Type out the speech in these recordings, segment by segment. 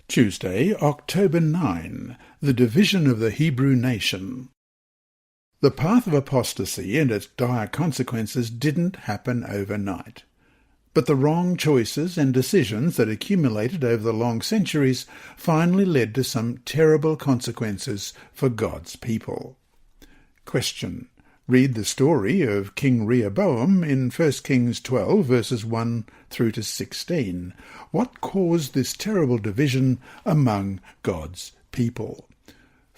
Tuesday, October 9, the division of the Hebrew nation. The path of apostasy and its dire consequences didn't happen overnight. But the wrong choices and decisions that accumulated over the long centuries finally led to some terrible consequences for God's people. Question. Read the story of King Rehoboam in 1 Kings 12, verses 1 through to 16. What caused this terrible division among God's people?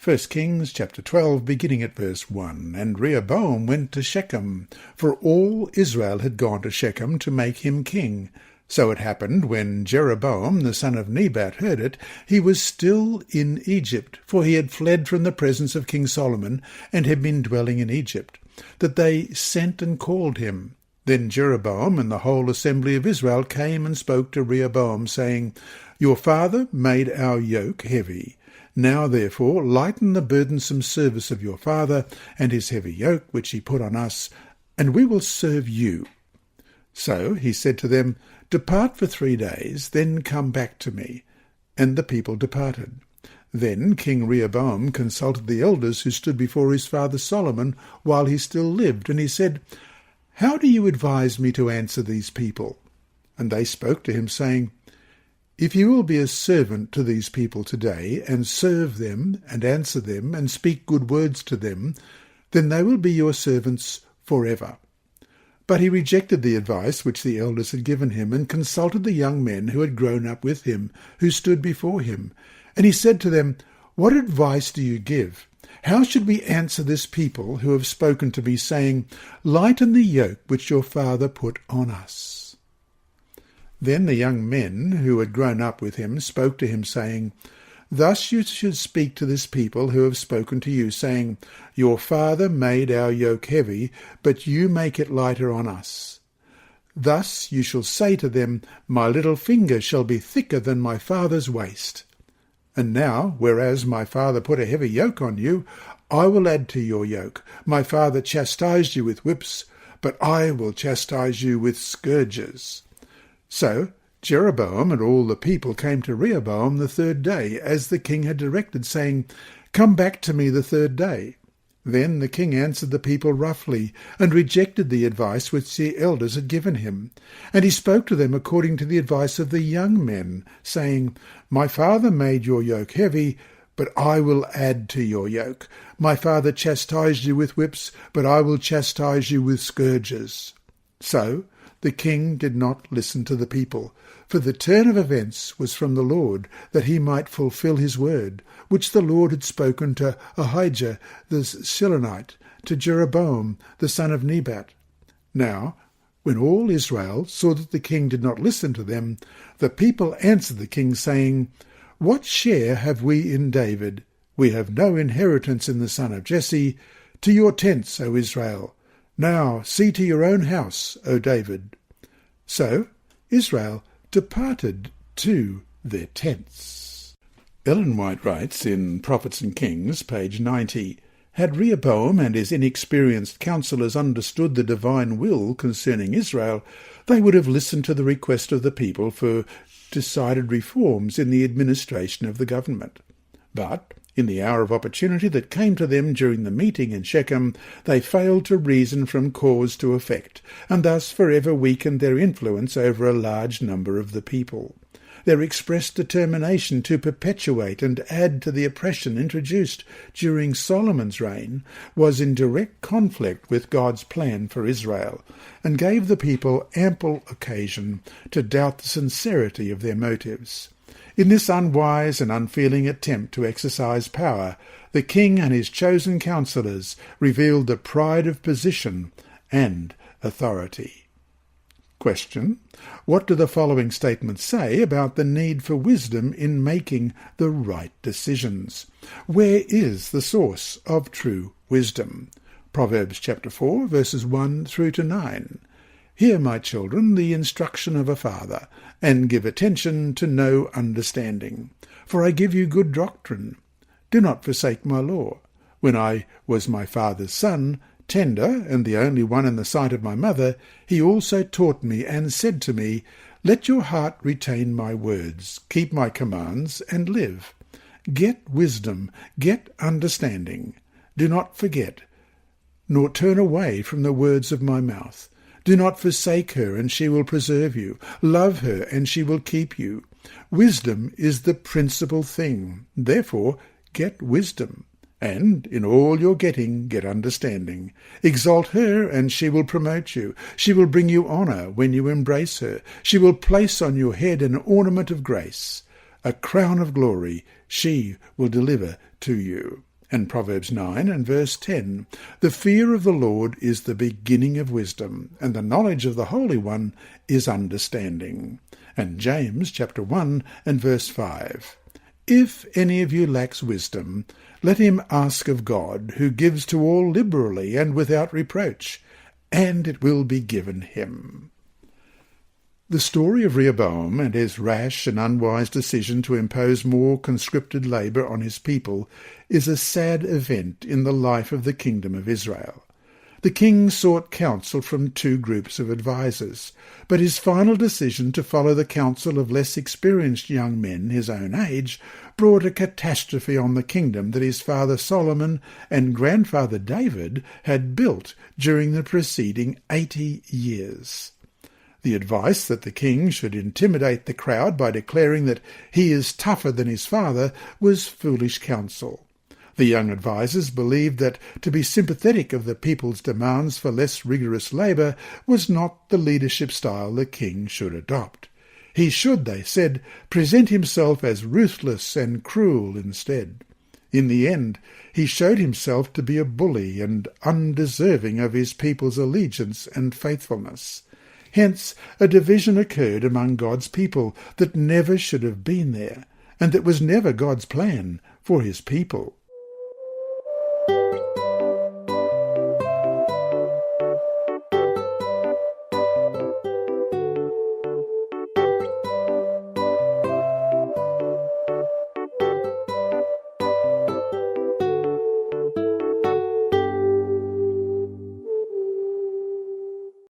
1 Kings chapter 12, beginning at verse 1. And Rehoboam went to Shechem, for all Israel had gone to Shechem to make him king. So it happened, when Jeroboam the son of Nebat heard it, he was still in Egypt, for he had fled from the presence of King Solomon, and had been dwelling in Egypt, that they sent and called him. Then Jeroboam and the whole assembly of Israel came and spoke to Rehoboam, saying, Your father made our yoke heavy. Now therefore lighten the burdensome service of your father, and his heavy yoke which he put on us, and we will serve you. So he said to them, Depart for 3 days, then come back to me. And the people departed. Then King Rehoboam consulted the elders who stood before his father Solomon while he still lived, and he said, How do you advise me to answer these people? And they spoke to him, saying, If you will be a servant to these people today, and serve them, and answer them, and speak good words to them, then they will be your servants forever. But he rejected the advice which the elders had given him, and consulted the young men who had grown up with him, who stood before him. And he said to them, What advice do you give? How should we answer this people who have spoken to me, saying, Lighten the yoke which your father put on us? Then the young men who had grown up with him spoke to him, saying, Thus you should speak to this people who have spoken to you, saying, Your father made our yoke heavy, but you make it lighter on us. Thus you shall say to them, My little finger shall be thicker than my father's waist. And now, whereas my father put a heavy yoke on you, I will add to your yoke. My father chastised you with whips, but I will chastise you with scourges. So Jeroboam and all the people came to Rehoboam the 3rd day, as the king had directed, saying, Come back to me the 3rd day. Then the king answered the people roughly, and rejected the advice which the elders had given him. And he spoke to them according to the advice of the young men, saying, My father made your yoke heavy, but I will add to your yoke. My father chastised you with whips, but I will chastise you with scourges. So the king did not listen to the people, for the turn of events was from the Lord, that he might fulfill his word, which the Lord had spoken to Ahijah the Shilonite, to Jeroboam the son of Nebat. Now, when all Israel saw that the king did not listen to them, the people answered the king, saying, What share have we in David? We have no inheritance in the son of Jesse. To your tents, O Israel! Now see to your own house, O David. So Israel departed to their tents. Ellen White writes in Prophets and Kings, page 90, Had Rehoboam and his inexperienced counsellors understood the divine will concerning Israel, they would have listened to the request of the people for decided reforms in the administration of the government. But in the hour of opportunity that came to them during the meeting in Shechem, they failed to reason from cause to effect, and thus forever weakened their influence over a large number of the people. Their expressed determination to perpetuate and add to the oppression introduced during Solomon's reign was in direct conflict with God's plan for Israel, and gave the people ample occasion to doubt the sincerity of their motives. In this unwise and unfeeling attempt to exercise power, the king and his chosen counsellors revealed the pride of position and authority. Question. What do the following statements say about the need for wisdom in making the right decisions? Where is the source of true wisdom? Proverbs chapter 4, verses 1 through to 9. Hear, my children, the instruction of a father, and give attention to no understanding. For I give you good doctrine. Do not forsake my law. When I was my father's son, tender, and the only one in the sight of my mother, he also taught me, and said to me, Let your heart retain my words, keep my commands, and live. Get wisdom, get understanding. Do not forget, nor turn away from the words of my mouth. Do not forsake her, and she will preserve you. Love her, and she will keep you. Wisdom is the principal thing. Therefore, get wisdom. And in all your getting, get understanding. Exalt her, and she will promote you. She will bring you honour when you embrace her. She will place on your head an ornament of grace. A crown of glory she will deliver to you. And Proverbs 9 and verse 10, the fear of the Lord is the beginning of wisdom, and the knowledge of the Holy One is understanding. And James chapter 1 and verse 5, if any of you lacks wisdom, let him ask of God, who gives to all liberally and without reproach, and it will be given him. The story of Rehoboam and his rash and unwise decision to impose more conscripted labour on his people is a sad event in the life of the kingdom of Israel. The king sought counsel from two groups of advisers, but his final decision to follow the counsel of less experienced young men his own age brought a catastrophe on the kingdom that his father Solomon and grandfather David had built during the preceding 80 years. The advice that the king should intimidate the crowd by declaring that he is tougher than his father was foolish counsel. The young advisers believed that to be sympathetic of the people's demands for less rigorous labour was not the leadership style the king should adopt. He should, they said, present himself as ruthless and cruel instead. In the end, he showed himself to be a bully and undeserving of his people's allegiance and faithfulness. Hence, a division occurred among God's people that never should have been there, and that was never God's plan for his people.